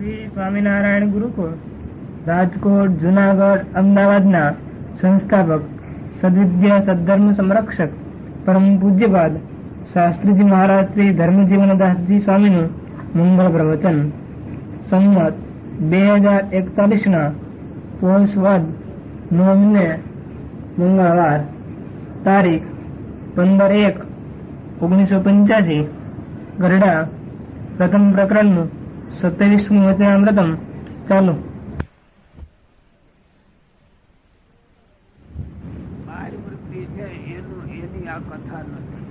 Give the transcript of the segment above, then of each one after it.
શ્રી સ્વામિનારાયણ ગુરુકુળ રાજકોટ જુનાગઢ અમદાવાદના સંસ્થાપક સદવિદ્યા સદ્ધર્મ સંરક્ષક પરમ પૂજ્યપાદ શાસ્ત્રીજી મહારાજ શ્રી ધર્મજીવનદાસજી સ્વામીનું મંગળ પ્રવચન સંમત 2041 પોષ વદ 9 મંગળવાર તારીખ 15/1/1985 ગરડા પ્રથમ પ્રકરણનું 27મું વચનામૃતમ ચાલુ. બાહ્ય વૃત્તિ છે એની આ કથા નથી.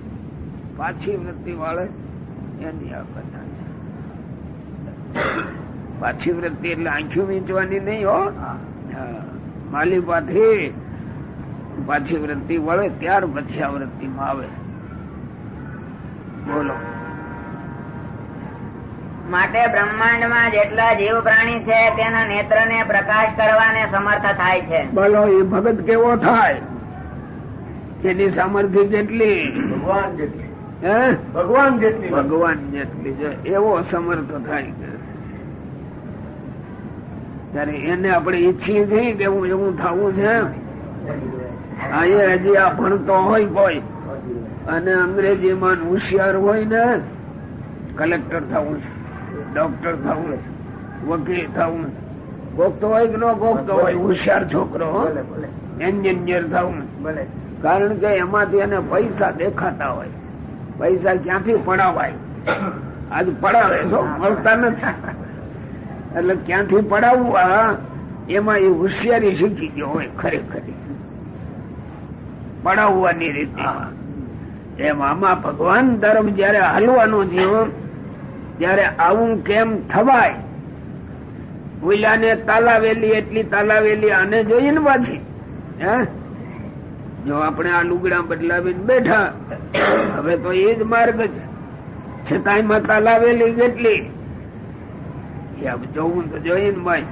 પાછી વૃત્તિ વાળે એની આ કથા છે. પાછી વૃત્તિ એટલે આંખી વીંચવાની નહીં હો. માલિપાથી પાછી વૃત્તિ વળે ત્યાર પછી આ વૃત્તિમાં આવે. બોલો. માટે બ્રહ્માંડમાં જેટલા જીવ પ્રાણી છે તેના નેત્રને પ્રકાશ કરવાને સમર્થ થાય છે. બોલો એ ભગત કેવો થાય? એની સામર્થ્ય જેટલી ભગવાન જેટલી છે એવો સમર્થ થાય. ત્યારે એને આપણે ઈચ્છીએ છીએ કે હું એવું થવું છે. અહીંયા હજી આ ભણતો હોય કોઈ અને અંગ્રેજીમાં હોશિયાર હોય ને, કલેક્ટર થવું છે, ડોક્ટર થવું છે, વકીલ થવું, ગોખતો હોય કે ન ગોખતો હોય, હોશિયાર છોકરો એન્જિનિયર થવું. કારણ કે એમાંથી એને પૈસા દેખાતા હોય. પૈસા ક્યાંથી પડાવાય? આજ પડાવે છો, મળતા નથી. એટલે ક્યાંથી પડાવવા એમાં એ હોશિયારી શીખી ગયો હોય. ખરેખર પડાવવાની રીતે એમ આમાં ભગવાન તરફ જયારે હાલવાનું થયું ત્યારે આવું કેમ થવાય? ઓલાને તાલાવેલી એટલી તાલાવેલી આને જોઈએ ને પાછી. જો આપણે આ લુગડા બદલાવીને બેઠા, હવે તો એ જ માર્ગ છે. છતાં એમાં તાલાવેલી કેટલી જોવું તો જોઈએ ને ભાઈ.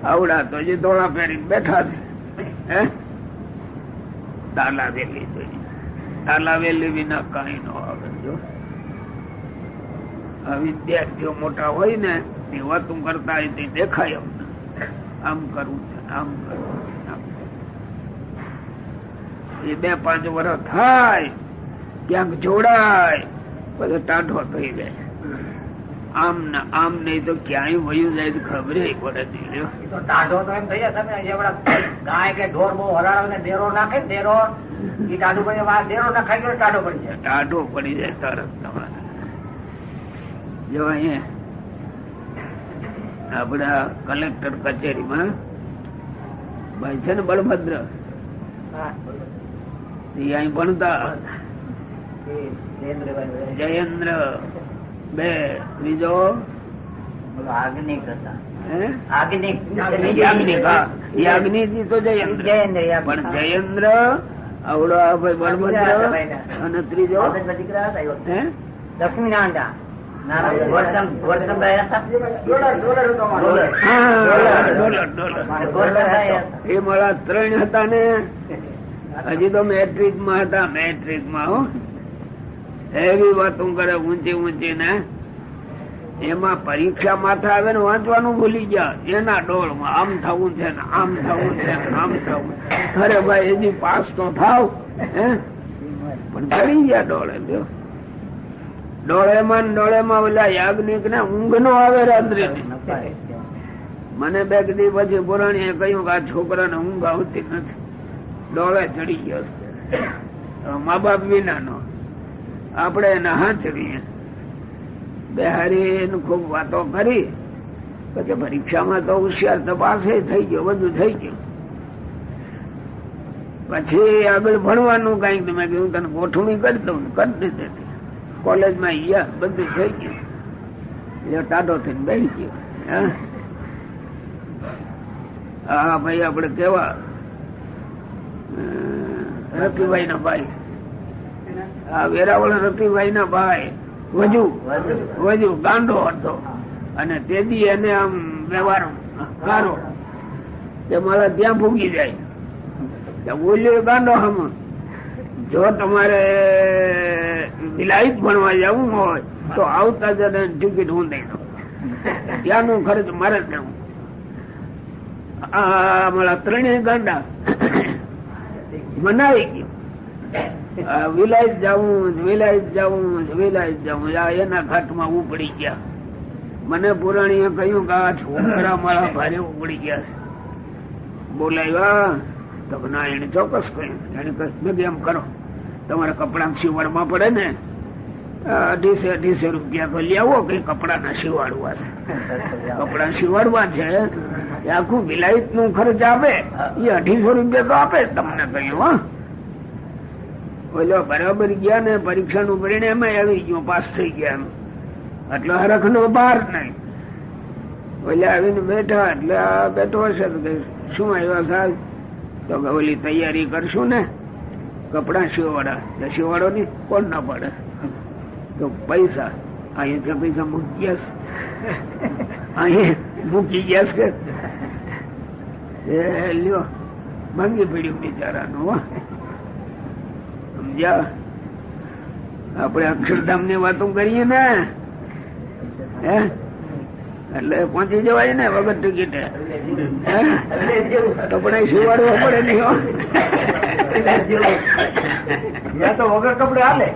આવડા તો જે ધોળા પહેરીને બેઠા છે. તાલાવેલી જોઈએ. તાલાવેલી વિના કઈ ન આવે. જો વિદ્યાર્થીઓ મોટા હોય ને એ વાતું કરતા હોય તે દેખાય અમને. આમ કરવું છે, આમ કરવું છે. એ 2-5 વર્ષ થાય ક્યાંક જોડાય પછી ટાઢો થઈ જાય. આમ ને આમ નહીં તો ક્યાંય વયું જાય તો ખબર પડે. ટાઢો તો એમ થઈ જાય. તમે ગાય કે ઢોર બહુ હરાવે ને દેરો નાખે ને દેરો એ ટાઢું પડી જાય. દેરો નાખાઈ ગયો ટાઢો પડી જાય. ટાઢો પડી જાય તરત. તમારે જો અહીંયા આપડા કલેક્ટર કચેરીમાં ભાઈ છે ને બળભદ્ર, અહીં ભણતા જયેન્દ્ર 2, ત્રીજો યાજ્ઞિક તો જયેન્દ્ર. પણ જયેન્દ્ર આવડો ભાઈ બળભદ્ર અને ત્રીજો લક્ષ્મીનારાયણ એ મારા 3 હતા ને. હજી તો મેટ્રિક માં હતા. મેટ્રિક માં એવી વાતો કરે ઊંચી ઊંચી ને. એમાં પરીક્ષા માથે આવે ને વાંચવાનું ભૂલી ગયા. એના ડોળમાં આમ થવું છે ને આમ થવું છે ને આમ થવું. અરે ભાઈ હજી પાસ તો થાવ. પણ ચડી ગયા ડોળે. ડોળેમાં ઓલા યાજ્ઞિક ને ઊંઘ નો આવે રાત્રે. મને 2 દી પછી પુરાણીએ કહ્યું કે આ છોકરાને ઊંઘ આવતી નથી, ડોળે ચડી ગયો. મા બાપ વિનાનો આપણે એને હાચવીએ. બેહારી ખૂબ વાતો કરી પછી પરીક્ષામાં તો હોશિયાર તપાસે થઈ ગયો, બધું થઈ ગયું. પછી આગળ ભણવાનું કઈક તમે કહ્યું તને ગોઠવણી કરી દઉં, કરી દીધી. કોલેજમાં ગયા, બધું થઈ ગયું. એટલે ટાઢો થઈને બેસી ગયો. હા ભાઈ આપડે કેવા રતિભાઈ ના ભાઈ, આ વેરાવળ રતિભાઈ ના ભાઈ વજુ ગાંડો હતો. અને તેથી એને આમ વ્યવહાર કારો કે મારા ત્યાં ભૂગી જાય. બોલ્યો ગાંડો હમ જો તમારે વિલાયત ભણવા જવું હોય તો આવતા જને ટિકિટ હું દઈ દઉં. ત્યાંનો ખર્ચ મારે જ દેવું. આ મારા ત્રણેય ગાંડા મનાવી ગયો. વિલાયત જવું એના ઘાટમાં ઉપડી ગયા. મને પુરાણીએ કહ્યું કે આ છોકરા મારા ભારે ઉપડી ગયા છે. બોલાવ્યા તો ના, એને ચોક્કસ કહ્યું. એને કહ્યું એમ કરો, તમારે કપડા સીવડમાં પડે ને 250 રૂપિયા તો લઈ આવો, કઈ કપડા ના સીવાડવા છે. કપડા સીવાડવા છે એ આખું વિલાયત નું ખર્ચ આપે, એ 250 રૂપિયા તો આપે તમને કહ્યું. હા, બોલો બરાબર ગયા ને પરીક્ષા નું પરિણામ આવી ગયું, પાસ થઈ ગયા. એટલે હરખ નો બહાર નહીં. ઓલે આવીને બેઠા, એટલે આ બેઠો હશે તો શું આવ્યા સાહેબ? તો કે ઓલી તૈયારી કરશું ને કપડા સીવાડા. સીવાડો ની કોણ ના પડે? તો પૈસા અહીંયા પૈસા મૂકી ગયા છે, અહીંયા મૂકી ગયા છે. એ લ્યો ભાંગી પડ્યું બિચારાનું. સમજ્યા? આપણે અક્ષરધામ ની વાતો કરીએ ને હે, એટલે પહોંચી જવાય ને વગર ટિકિટે. કપડા સીવાડવા પડે નહીં તો વગર કપડે હાલે.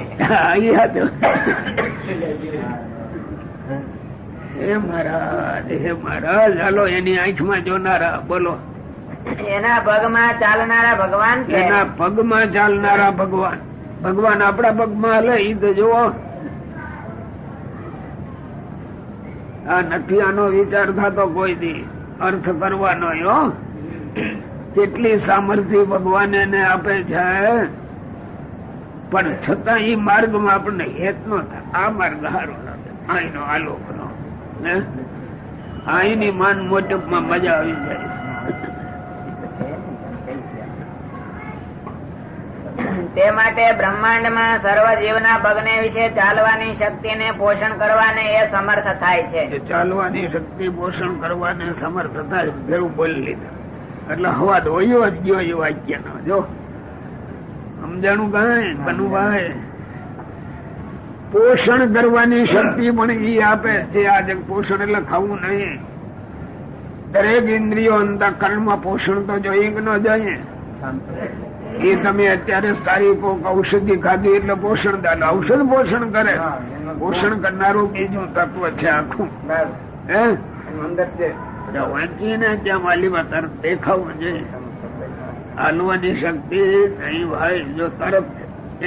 હે મહારાજ હાલો એની આંખમાં જોનારા. બોલો, એના પગમાં ચાલનારા ભગવાન. એના પગમાં ચાલનારા ભગવાન. ભગવાન આપણા પગમાં હાલે ઈ તો જુઓ. આ નથી આનો વિચાર થતો કોઈ દી અર્થ કરવાનો. કેટલી સામર્થ્ય ભગવાન એને આપે છે, પણ છતાં એ માર્ગમાં આપણને હેત નો થાય. આ માર્ગ સારો લાગે, અહીંનો આલોક નો, અહીંની માન મોટપમાં મજા આવી જાય. તે માટે બ્રહ્માંડમાં સર્વ જીવના પગને વિશે ચાલવાની શક્તિને પોષણ કરવાને એ સમર્થ થાય છે. ચાલવાની શક્તિ પોષણ કરવાને સમર્થ થાય. ભેરું બોલી લીધા એટલે હવાદ હોય જ ગયો એ વાક્ય નો. જો સમજાણું કઈ બનુભાઈ? પોષણ કરવાની શક્તિ પણ ઈ આપે છે. આજે પોષણ એટલે ખાવું નહીં. દરેક ઇન્દ્રિયો અંતઃકરણ માં પોષણ તો જોઈએ કે ન જોઈએ? એ તમે અત્યારે સારી કોક ઔષધિ ખાધી એટલે પોષણ થાય. ઔષધ પોષણ કરે. પોષણ કરનારું બીજું તત્વ છે આખું. હે વાંચીને ત્યાં વાલીમાં તરત દેખાવું જોઈએ. હાલવાની શક્તિ નહીં ભાઈ. જો તરત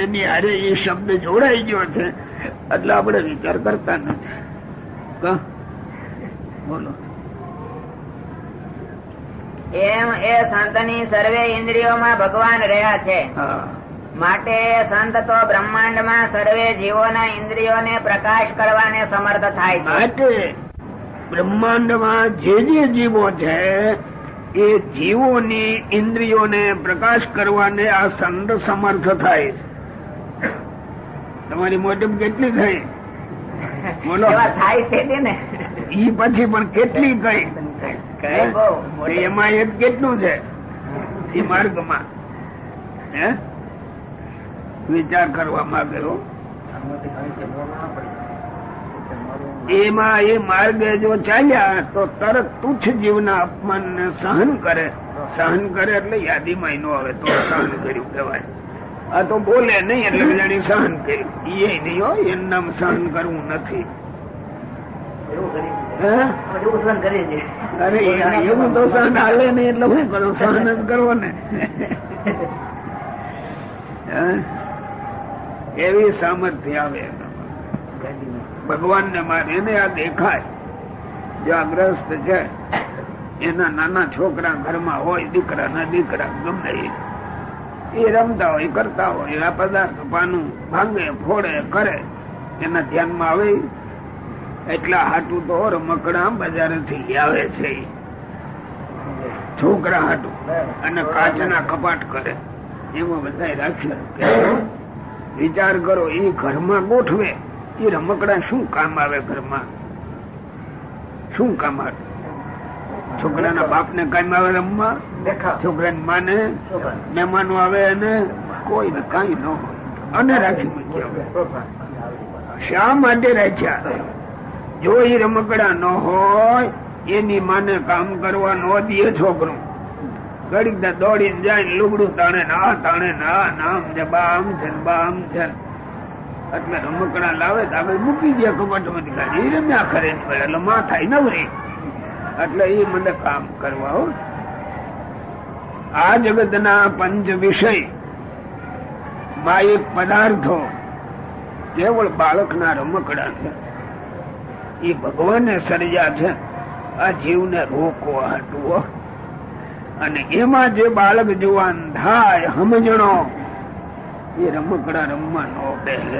એની હારે એ શબ્દ જોડાઈ ગયો છે એટલે આપણે વિચાર કરતા નથી. બોલો. એમ એ સંતની સર્વે ઇન્દ્રિયોમાં ભગવાન રહ્યા છે. માટે સંત તો બ્રહ્માંડમાં સર્વે જીવોના ઇન્દ્રિયોને પ્રકાશ કરવાને સમર્થ થાય છે. માટે બ્રહ્માંડમાં જે જીવો છે એ જીવોની ઇન્દ્રિયોને પ્રકાશ કરવાને આ સંત સમર્થ થાય છે. તમારી મોટપ કેટલી થઈ? બોલો. થાય છે ને ઈ પછી પણ કેટલી કઈ એમાં એક કેટલું છે એ માર્ગમાં? હે વિચાર કરવા માંગેલો એમાં એ માર્ગે જો ચાલ્યા તો તરત તુચ્છ જીવના અપમાન ને સહન કરે. સહન કરે એટલે યાદીમાં નો આવે તો સહન કર્યું કહેવાય. આ તો બોલે નહીં એટલે જાણી સહન કર્યું. એ નહીં હો, એનું નામ સહન કરવું નથી. અરે એવું તો સહન હાલે નહીં એટલે શું કરો? સહન જ કરવો ને. એવી સામર્થ્ય આવે ભગવાન ને મારે. એને આ દેખાય જો આ ગ્રસ્ત છે એના નાના છોકરા ઘરમાં હોય, દીકરા ના દીકરા ગમે એ રમતા હોય, કરતા હોય, આ પદાર્થ પાનું ભાંગે ફોડે કરે એના ધ્યાનમાં આવે. એટલા હાટું તો રમકડા બજારેથી આવે છે છોકરા હાટું. અને કાચના કપાટ કરે એમાં બધા રાખી. વિચાર કરો એ ઘરમાં ગોઠવે એ રમકડા શું કામ આવે? ઘરમાં શું કામ આવે? છોકરાના બાપ ને કામ આવે રમવા? છોકરાની માને મહેમાનો આવે અને કોઈ ને કઈ ન હોય અને રાખી મૂક્યા. શા માટે રાખ્યા? જો એ રમકડા ન હોય એની માને કામ કરવા ન દે છોકરું, ઘડીક દોડીને જાય લુગડું તાણે ના તાણે ના નામ છે બા આમ છે બા આમ છે, એટલે રમકડા લાવે તો આગળ મૂકી દે કપટમાંથી કાઢી એ રમ્યા કરે એટલે માં થાય નવરી, એટલે એ મને કામ કરવા હો. આ જગતના પંચ વિષય માયિક પદાર્થો કેવળ બાળકના રમકડા છે, એ ભગવાને સર્જ્યા છે આ જીવને રોકવા હટવો. અને એમાં જે બાળક જુવાન થાય સમજણો એ રમકડા રમવા ન બેસે,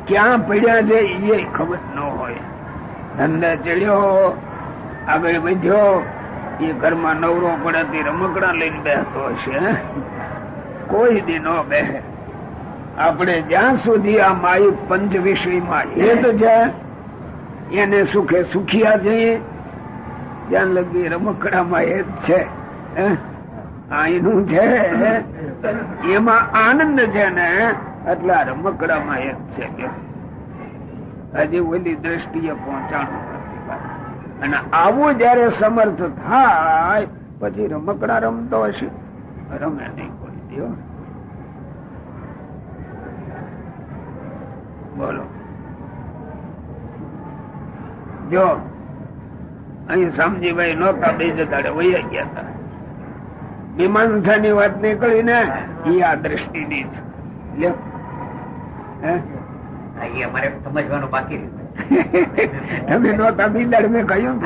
ક્યાં પડ્યા છે એ ખબર ન હોય. ધંધે ચડ્યો આગળ વધ્યો એ ઘરમાં નવરો પડે તે રમકડા લઈને બેસતો હશે, કોઈ દી ન બેસે. આપણે જ્યાં સુધી આ માયિક પંચ વિષયમાં હેત છે એને સુખે સુખિયા છીએ ત્યાં લગી રમકડામાં હેત છે, અહીંનું છે એમાં આનંદ છે ને એટલે આ રમકડામાં હેત છે. હજી ઓલી દ્રષ્ટિએ પહોંચાડવું નથી. અને આવું જયારે સમર્થ થાય પછી રમકડા રમતો હશે, રમે નહીં કોઈ દિયો. બોલો જો અહીં સમજીભાઈ નહોતા બે દાડે વહી ગયા હતા, મીમાંસાની વાત નીકળી ને એ આ દ્રષ્ટિની છે. અમારે સમજવાનું બાકી તમે નહોતા બી દાડે મેં કહ્યું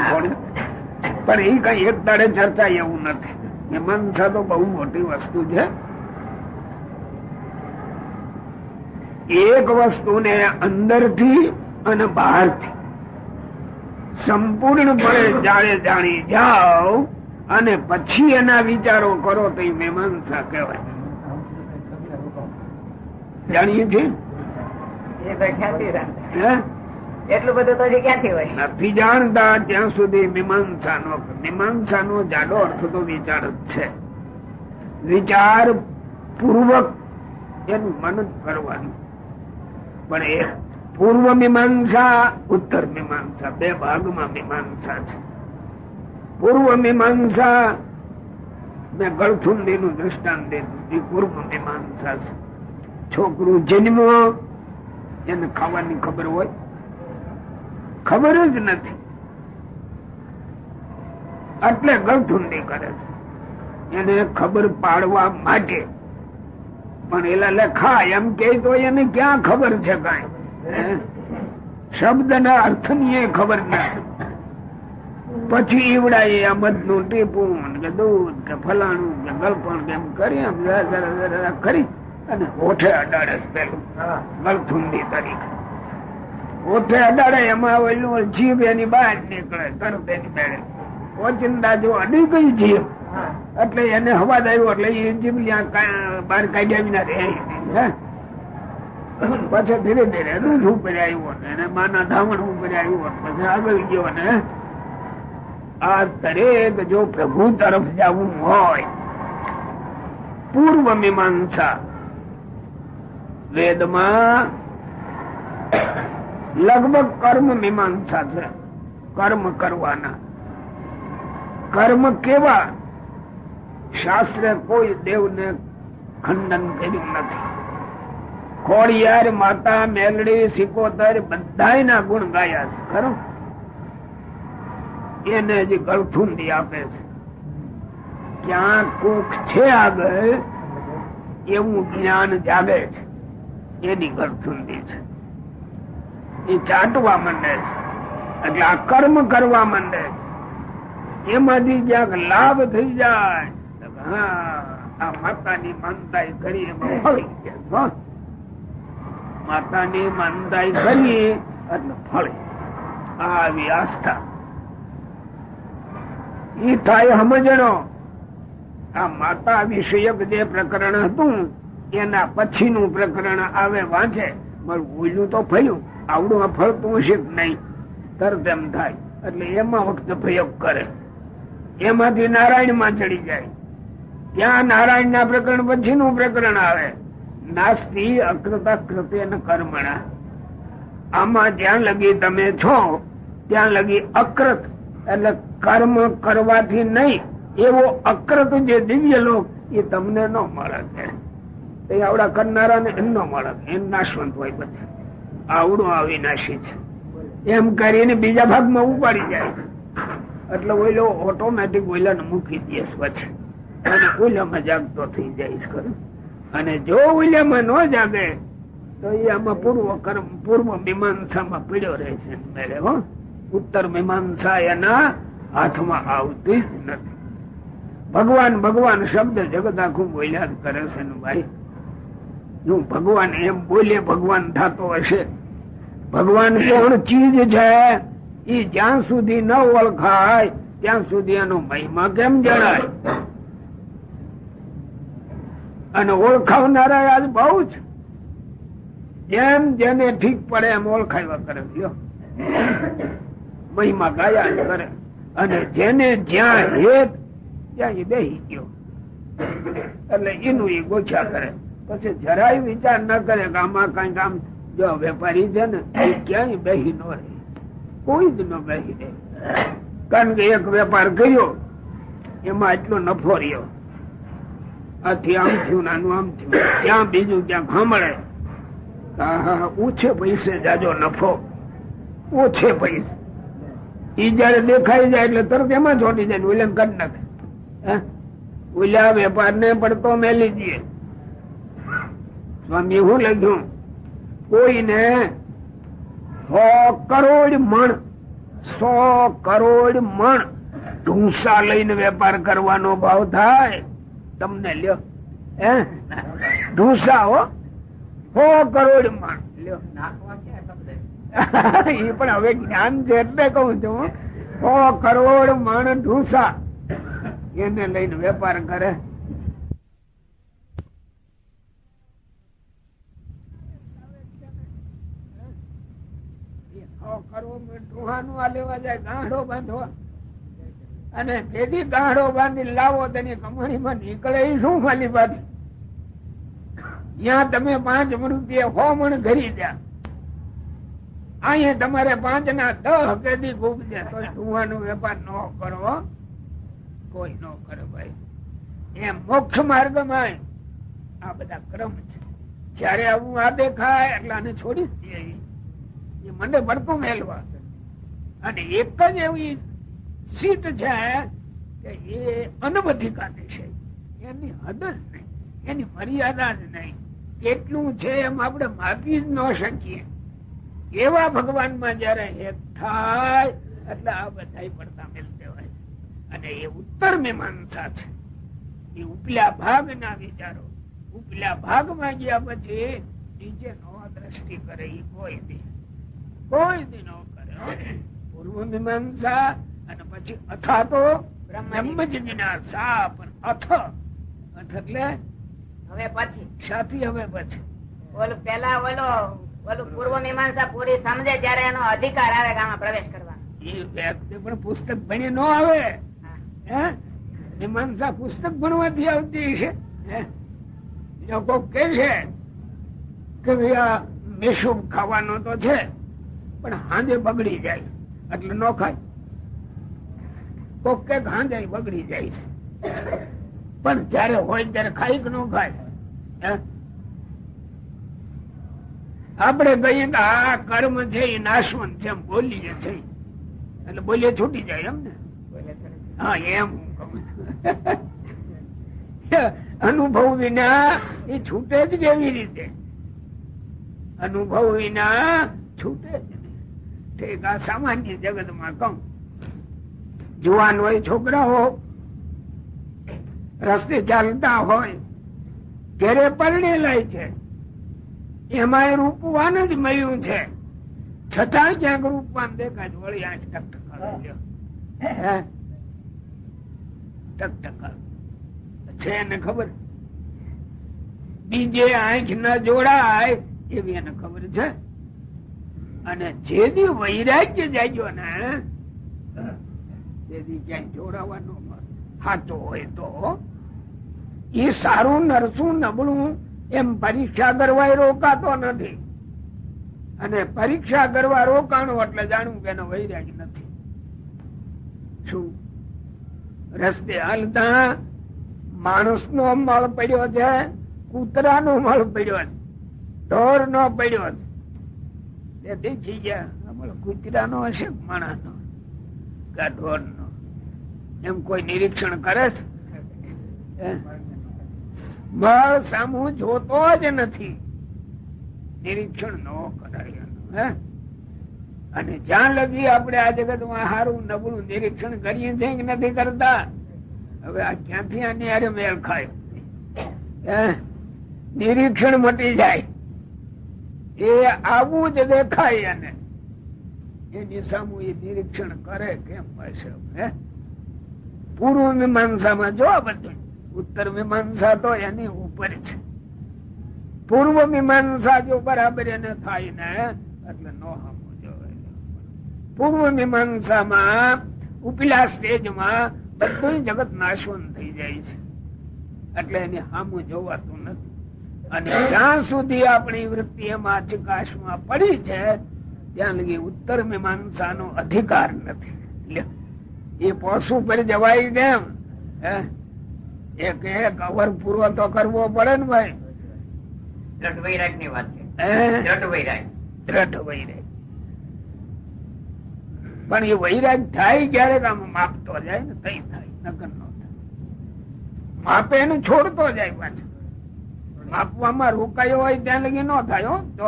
પણ એ કઈ એક દાડે ચર્ચા એવું નથી. મીમાંસા તો બહુ મોટી વસ્તુ છે. એક વસ્તુને અંદરથી અને બહારથી સંપૂર્ણપણે જાણી જાઓ અને પછી એના વિચારો કરો તો એ મીમાંસા કહેવાય. જાણીએ છીએ એટલું બધું તો ક્યાંથી હોય, નથી જાણતા ત્યાં સુધી મીમાંસાનો જાડો અર્થ તો વિચાર જ છે. વિચાર પૂર્વક એનું મનન કરવાનું. પણ એ પૂર્વ મીમાંસા ઉત્તર મીમાંસા બે ભાગમાં મીમાંસા છે. પૂર્વ મીમાંસા મેં ગળથુંડી નું દ્રષ્ટાંત દીધું, એ પૂર્વ મીમાંસા છે. છોકરું જન્મો એને ખાવાની ખબર હોય, ખબર જ નથી એટલે ગળથુંડી કરે છે. એને ખબર પાડવા માટે પણ એલા લખા એમ કે તો એને ક્યાં ખબર છે? કઈ શબ્દ ના અર્થ ની ખબર નથી. પછી ઈવડા એ આ મધનું ટીપું કે દૂધ કે ફલાણું કે ગળપણ કેમ કરી એમ જરા કરી અને ઓઠે અડાડે પેલું ગળથુંડી તરીકે ઓઠે અડાડે એમાં ઓલું જીભ એની બહાર નીકળે તરત એની બેડે ઓચિંતા જો અડી ગઈ જીભ એટલે એને હવાદ આવ્યો એટલે એ જીભ બહાર કાઢ્યા રહે. પછી ધીરે ધીરે દૂધ ઉપર આવ્યો ને માના ધામણ ઉપર આવ્યો પછી આગળ ગયો ને આ દરેક જો પ્રભુ તરફ જવું હોય પૂર્વ મીમાંસા વેદમાં લગભગ કર્મ મીમાંસા છે. કર્મ કરવાના. કર્મ કેવા? શાસ્ત્રે કોઈ દેવને ખંડન કર્યું નથી. ખોડિયાર, માતા, મેલડી, સિકોતર બધાયના ગુણ ગાયા છે ખરો. એને હજી ગળથુંડી આપે છે. ક્યાં કોક છે આગળ એવું જ્ઞાન જાગે છે એની ગળથુંડી છે. એ ચાટવા માંડે છે એટલે આ કર્મ કરવા માંડે છે. એમાંથી ક્યાંક લાભ થઈ જાય હા આ માતાની માનતાઈ કરી એમાં ફળી ગયા. માતાની માનતાઈ કરી એટલે ફળે આવી આસ્થા ઈ થાય સમજણો. આ માતા વિષયક જે પ્રકરણ હતું એના પછીનું પ્રકરણ આવે વાંચે બોલ્યું તો ફળ્યું આવડું આ ફળતું હશે જ નહીં તરત એમ થાય એટલે એમાં વખત પ્રયોગ કરે. એમાંથી નારાયણ માં ચડી જાય. ત્યાં નારાયણ ના પ્રકરણ પછીનું પ્રકરણ આવે નાસ્તિ અકૃતા કૃત્ય કર્મણા. આમાં જ્યાં લગી તમે છો ત્યાં લગી અકૃત એટલે કર્મ કરવાથી નહીં એવો અકૃત જે દિવ્ય લોક એ તમને ન મળે છે. એ આવડા કરનારા ને એમ ન મળે, એમ નાશવંત હોય બધા. આવડું અવિનાશી છે એમ કરીને બીજા ભાગમાં ઉપાડી જાય એટલે ઓઈલો ઓટોમેટિક ઓઈલાને મૂકી દે પછી અને ઓઈલામાં જાગતો થઈ જાય ખરું. અને જો ઓઈલામાં ન જાગે તો એ આમાં પૂર્વ મીમાંસામાં પીડ્યો રહે છે મેળે. હો, ઉત્તર મીમાંસા એના હાથમાં આવતી જ નથી. ભગવાન ભગવાન શબ્દ જગત આખું બોલ્યા જ કરે છે ને ભાઈ. જો ભગવાન એમ બોલે ભગવાન થતો હશે. ભગવાન કોણ ચીજ છે એ જ્યાં સુધી ન ઓળખાય ત્યાં સુધી એનો મહિમા કેમ જણાય. અને ઓળખાવનારા આજ બહુ છે. જેમ જેને ઠીક પડે એમ ઓળખાવ્યા કરે મહિમા ગાયા જ કરે. અને જેને જ્યાં હેત ત્યાં એ બેસી ગયો એટલે એનું એ ગોછા કરે. પછી જરાય વિચાર ન કરે કે આમાં કઈક આમ જો વેપારી છે ને એ ક્યાંય બેસી ન રહે, કોઈ જ ન બેસી રહે. કારણ કે એક વેપાર કર્યો એમાં એટલો નફો રહ્યો, આથી આમ થયું નાનું આમ થયું, ત્યાં બીજું ક્યાંક સાંભળે ઓછે પૈસે જાજો નફો, ઓછે પૈસે. ઈ જયારે દેખાઈ જાય એટલે તરત એમાં ચોટી જાય, ઓલે કરી નાખે. ઓલા વેપાર ને પડતો મેલી દઈએ. સ્વામી હું લખ્યું, કોઈને 100 કરોડ મણ 100 કરોડ મણ ઢૂંસા લઈને વેપાર કરવાનો ભાવ થાય તમને લ્યો. ઢૂંસા હો 100 કરોડ મણ લ્યો. એ પણ હવે જ્ઞાન છે એટલે કઉ છું. 100 કરોડ મણ ઢૂંસા એને લઈને વેપાર કરે. ગાંઠો બાંધવા અને તેથી ગાંઠો બાંધી લાવો તેની કમાણીમાં નીકળે શું ખાલી પાછી. ત્યાં તમે 5 રૂપિયા 100 મણ ઘરી દે, અહીંયા તમારે 5 ના 10 કેદી ઉપજે તો ધુવાનો વેપાર ન કરો, કોઈ ન કરે ભાઈ. એમ મોક્ષ માર્ગમાં આ બધા ક્રમ છે. જયારે આવું આ દેખાય એટલે આને છોડી જ દે. એ મને ભરતું મેલવા અને એક જ એવી સીટ છે કે એ અનવધિકાની છે, એની હદ જ નહીં, એની મર્યાદા જ નહીં. કેટલું છે એમ આપણે માપી જ ન શકીએ. એવા ભગવાનમાં જયારે હેત થાય એટલે આ બધા પડતા મેલ દેવાય. અને એ ઉત્તર મીમાંસા છે. એ ઉપલા ભાગના વિચારો ઉપલા ભાગમાં ગયા પછી નીચે નો દ્રષ્ટિ કરે એ કોઈ દી ન કરે. પૂર્વ મીમાંસા અને પછી અથા તો બ્રહ્મ જિજ્ઞાસા. પણ અથ એટલે હવે પછી સાથી હવે પછી ઓલું પેલા ઓલું પૂર્વ મીમાંસા પૂરી સમજે ત્યારે એનો અધિકાર આવે કે આમાં પ્રવેશ કરવાનો. એ વ્યક્તિ પણ પુસ્તક ભણી ન આવે. મીમાંસા પુસ્તક ભણવાથી આવતી છે. લોકો કે છે કે ભાઈ આ મેશુબ ખાવાનો તો છે પણ હાંજે બગડી જાય એટલે ન ખાય. કોક કે હાંજે બગડી જાય છે પણ જયારે હોય ત્યારે ખાઈ કે ન ખાય. આપણે કહીએ કે આ કર્મ છે એ નાશવંત છે એમ બોલીએ છે એટલે બોલીએ છૂટી જાય એમ ને. હા એમ અનુભવ વિના એ છૂટે જ કેવી રીતે? અનુભવ વિના છૂટે જ નહીં. ઠીક આ સામાન્ય જગતમાં કહું, જુવાન હોય છોકરાઓ રસ્તે ચાલતા હોય ઘરે પરણેલાય છે, એમાં રૂપવાન જ મળ્યું છે છતાં ક્યાંક રૂપવાન દેખાય વળી 8% ટક છે એને ખબર. બીજે આંખ ન જોડાય એવી એને ખબર છે. અને જેથી વૈરાગ્ય જાગ્યો ને તેથી ક્યાંય જોડાવાનો સાચો હોય તો એ સારું નરસું નબળું એમ પરીક્ષા કરવા રોકાતો નથી. અને પરીક્ષા કરવા રોકાણું એટલે જાણવું કે એનો વૈરાગ નથી. શું રસ્તે હાલતા માણસ નો મળ પડ્યો છે, કૂતરાનો મળ પડ્યો છે, ઢોર નો પડ્યો છે, દેખી ગયા કૂતરાનો હશે માણસ નો કે ઢોર નો, એમ કોઈ નિરીક્ષણ કરે છે? મળ સામું જોતો જ નથી, નિરીક્ષણ ન કરાય. અને જ્યાં લગી આપણે આ જગત માં સારું નબળું નિરીક્ષણ કરીએ છીએ કે નથી કરતા? હવે આ ક્યાંથી આની હારે મેળ ખાય? નિરીક્ષણ મટી જાય, એ આવું જ દેખાય, અને એની સામું એ નિરીક્ષણ કરે કેમ હશે? પૂર્વ મીમાંસામાં જો બધું, ઉત્તર મીમાંસા તો એની ઉપર છે. પૂર્વ મીમાંસા જો બરાબર એને થાય ને એટલે નો હામું જોવાય. પૂર્વ મીમાંસામાં ઉપલા સ્ટેજમાં બધું જગત નાશવંત થઈ જાય છે, એટલે એને હામું જોવાતું નથી. અને જ્યાં સુધી આપણી વૃત્તિ એમાં ચિકાશમાં પડી છે ત્યાં લગી ઉત્તર મીમાંસાનો અધિકાર નથી. એ પોસું પર જવાય કેમ? એક અવર પૂર્વ તો કરવો પડે ને ભાઈ. દ્રઢ વૈરાગ ની વાત છે. દ્રઢ વૈરાગ. પણ એ વૈરાગ થાય ક્યારેક આમ માપતો જાય ને તઈ થાય, નકર નો થાય. માપે એને છોડતો જાય પાછો. માપવામાં રોકાયો હોય ત્યાં લગી ન થાય, તો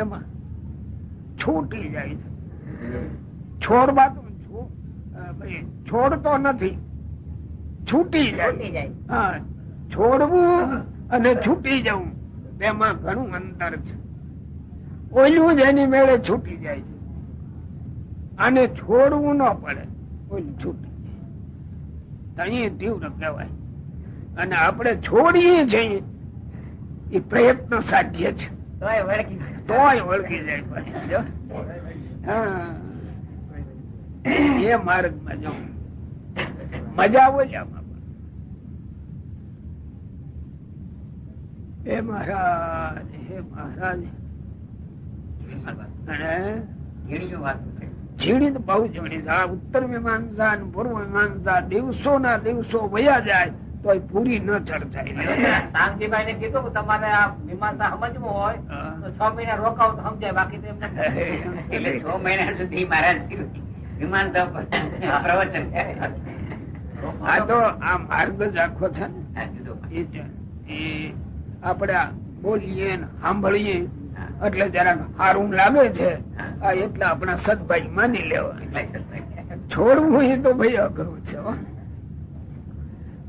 એમાં છૂટી જાય છે. છોડવા તો છોડતો નથી, છૂટી જાય. હા, છોડવું અને છૂટી જવું બેમાં ઘણું અંતર છે. ઓલું જ એની મેળે છૂટી જાય છે, અને છોડવું ન પડે, ઓલું છૂટી જાય. અહીં તીવ્ર કહેવાય. અને આપણે છોડીએ છીએ એ પ્રયત્ન સાધ્ય છે, તોય વળગી જાય પાછી. હા, એ માર્ગમાં જવું મજા બોલ્યા. હે મહારાજ, હે મહારાજ. ઝીણી તો બહુ ઝીણી છે. આ ઉત્તર મીમાંસા અને પૂર્વ મીમાંસા દિવસો ના દિવસો વયા જાય તો પૂરી ન ચર્ચાય. શાંતિભાઈ ને કીધું કે તમારે આ મીમાંસા સમજવું હોય તો 6 મહિના રોકાવ તો સમજાય, બાકી તો એટલે 6 મહિના સુધી મહારાજ મીમાંસા પ્રવચન. આ તો આ માર્ગ જ આખો છે ને, એ આપણે બોલીએ સાંભળીએ એટલે જરાક સારું લાગે છે, એટલે આપણા સદભાઈ માની લેવા. છોડવું એ તો ભાઈ અઘરું છે.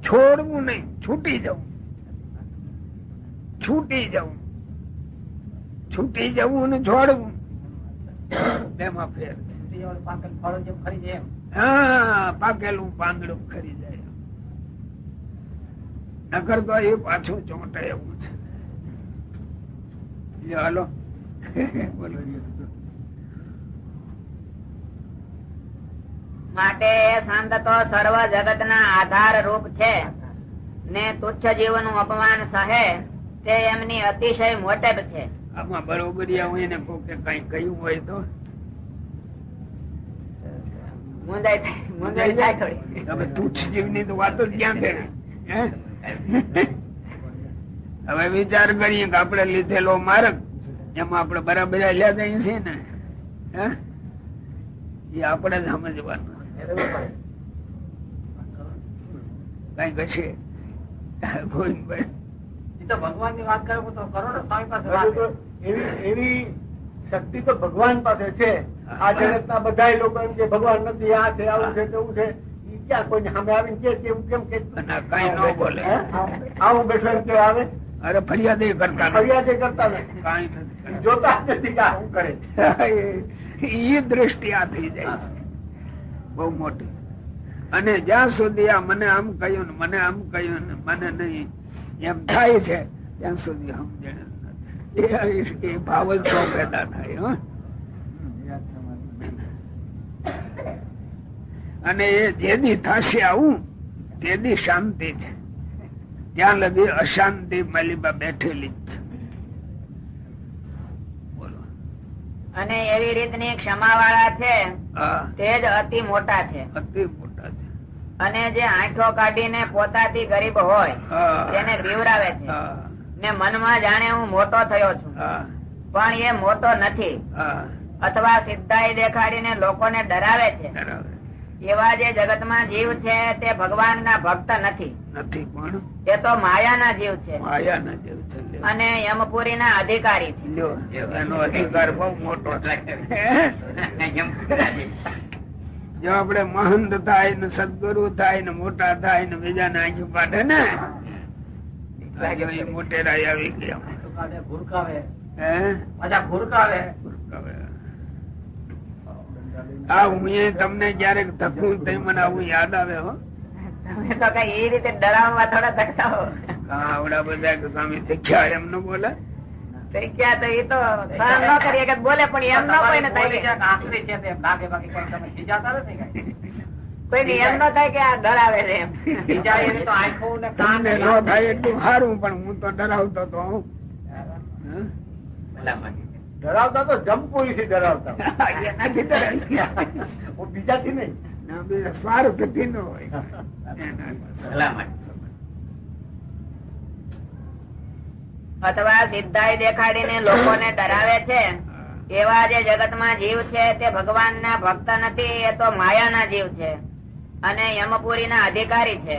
છોડવું નહીં, છૂટી જવું. છૂટી જવું અને છોડવું બેમાં ફેર છે. હા, પાકેલું પાંદડું ખરી જાય, નકર તો એ પાછું ચોંટે એવું છે. હાલો માટે શાંત તો સર્વ જગત ના આધાર રૂપ છે ને તુચ્છ જીવનું અપમાન સહે તે એમની અતિશય મોટેબ છે. આમાં બરોબરિયા હોય ને કોકે કઈ કહ્યું હોય તો મુંજાઈ થાય થોડી. હવે તુચ્છ જીવની તો વાત જ ક્યાં છે? હવે વિચાર કરીએ કે આપણે લીધેલો માર્ગ એમાં આપણે બરાબર લ્યા જઈએ છીએ ને, એ આપણે જ સમજવાનું. કઈ કશે ભગવાન ની વાત કરો તો કરો ને, સ્વામી પાસે એવી શક્તિ તો ભગવાન પાસે છે. આ જગત ના બધા લોકો એમ કે ભગવાન નથી, આ છે, આવું છે, તેવું છે, ક્યાં કોઈને સામે આવીને કે કેમ કે કઈ ન બોલે. આવું બેઠો એમ કે આવે. અરે ફરિયાદ કરતા નથી, કઈ નથી, જોતા નથી કે શું કરે. એ દ્રષ્ટિ આ થઈ જાય છે બહુ મોટી. અને જ્યાં સુધી આ મને આમ કહ્યું ને મને આમ કહ્યું ને મને નહીં એમ થાય છે ત્યાં સુધી સમજણ નથી. એ ભાવ જ તો પેદા થાય. અને એ જેદી થશે આવું તેદી શાંતિ છે, ત્યાં લગી અશાંતિ મલીબા બેઠેલી જ છે. બોલો અને એવી રીતની ક્ષમા વાળા છે હા તે જ અતિ મોટા છે. અતિ મોટા છે. અને જે આંખો કાઢીને પોતાથી ગરીબ હોય હા તેને બીવરાવે છે હા ને મનમાં જાણે હું મોટો થયો છું હા પણ એ મોટો નથી. હા અથવા સિદ્ધાઈ દેખાડીને લોકોને ડરાવે છે. બરાબર એવા જે જગતમાં જીવ છે તે ભગવાનના ભક્ત નથી. નથી પણ તે તો માયાના જીવ છે માયા ના જેવું છે. લ્યો. અને યમપુરીના અધિકારી છે. લ્યો, એનો અધિકાર બહુ મોટો છે. જો આપડે મહંત થાય ને સદગુરુ થાય ને મોટા થાય ને બીજા ને આંખી પાડે ને એ મોટેરા આવી ગયા. ભૂરકાવે હે પાછા ભૂરકાવે. હા હું એ તમને ક્યારેક થકું તો મને આવું યાદ આવે હો. તમે તો કઈ એ રીતે ડરાવવા થોડા ધકતા હો. હા આવડા બધા કે તમે દેખ્યા એમ ન બોલે. થઈ ગયા તો એ તો સહન ન કરીએ કે બોલે પણ એમ ન કોઈ ને થાય કે આખરી છે તે ભાગે બાકી કોઈ તમે ખીજાતા નથી કઈ. કોઈ એમ ન થાય કે આ ડરાવે છે એમ. ખીજાય એવી તો આંખો ને કાન તમને ન થાય એટલું સારું પણ હું તો ડરાવતો તો હું. હે? ડરાવતા તો જમપુરી થી ડરાવતા. એનાથી ડરાવી ગયા. હું બીજાથી નહીં. ના, બીજા સ્વાર્થથી ન હોય. અથવા સિદ્ધાઈ દેખાડીને લોકોને ડરાવે છે એવા જે જગતમાં જીવ છે તે ભગવાનના ભક્ત નથી. એ તો માયાના જીવ છે અને યમપુરીના અધિકારી છે.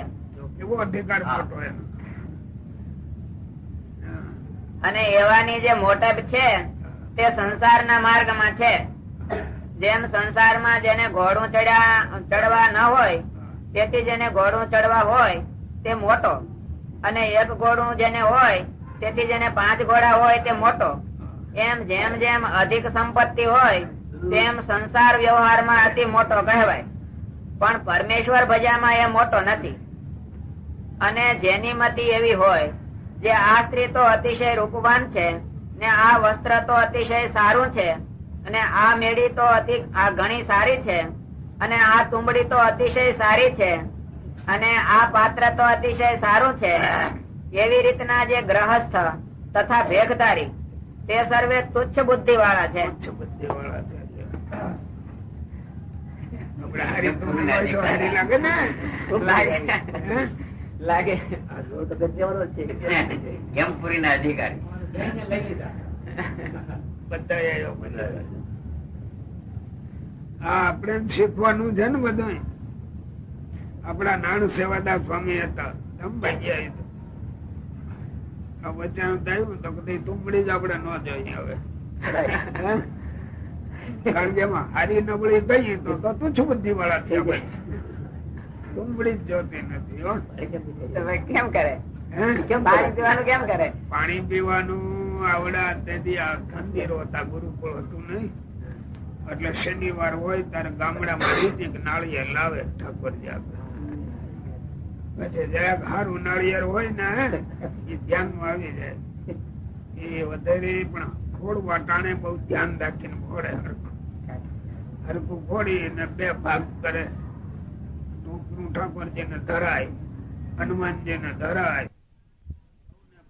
કેવો અધિકાર ખોટો એનો. અને એવાની જે મોટપ છે તે સંસારના માર્ગમાં છે. જેમ સંસારમાં જેને ઘોડું ચડવા ન હોય તેથી જેને ઘોડું ચડવા હોય તે મોટો, અને એક ઘોડું જેને હોય તેથી જેને 5 ઘોડા હોય તે મોટો. એમ જેમ જેમ અધિક સંપત્તિ હોય તેમ સંસાર વ્યવહારમાં અતિ મોટો કહેવાય. પણ પરમેશ્વર ભજામાં એ મોટો નથી. અને જેની મતિ એવી હોય જે આ સ્ત્રી તો અતિશય રૂપવાન છે ને આ વસ્ત્ર તો અતિશય સારું છે અને આ મેળી તો આ ઘણી સારી છે અને આ તુંબડી તો અતિશય સારી છે અને આ પાત્ર તો અતિશય સારું છે, એવી રીતના જે ગ્રહસ્થ તથા ભેખધારી તે સર્વે તુચ્છ બુદ્ધિ વાળા છે. ઉચ્ચ બુદ્ધિવાળા છે. આપણે હારી તો હોય તો હારી લાગે ને. હે? લાગે યમપુરીના અધિકારી બધા આવ્યો, બધા. હા આપણે શીખવાનું છે ને બધું. આપડા નાણું સેવાદાર સ્વામી હતા અંબાજી આ વચન થયું તો કદી તુંબડી જ આપડે ન જોઈએ હવે. હે? કારણ કે એમાં હારી નબળી ગઈ તો તુચ્છ બુદ્ધિ વાળા થયા ભાઈ. તુંબડી જ જોતી નથી હો. કેમ કરે? હે? પાણી પીવાનું કેમ કરે? પાણી પીવાનું આવડા તેથી આ મંદિરો હતા, ગુરુકુળ હતું નહીં, એટલે શનિવાર હોય ત્યારે ગામડામાં રીતિ નાળિયેર લાવે ઠાકોરજી આપે. પછી જરાક સારું નાળિયેર હોય ને એ ધ્યાનમાં આવી જાય. એ વધારે પણ ફોડવા ટાણે બહુ ધ્યાન રાખીને ફોડે. હરખું ફોડી ને 2 ભાગ કરે. ટોપરું ઠાકોરજીને ધરાય, હનુમાનજીને ધરાય,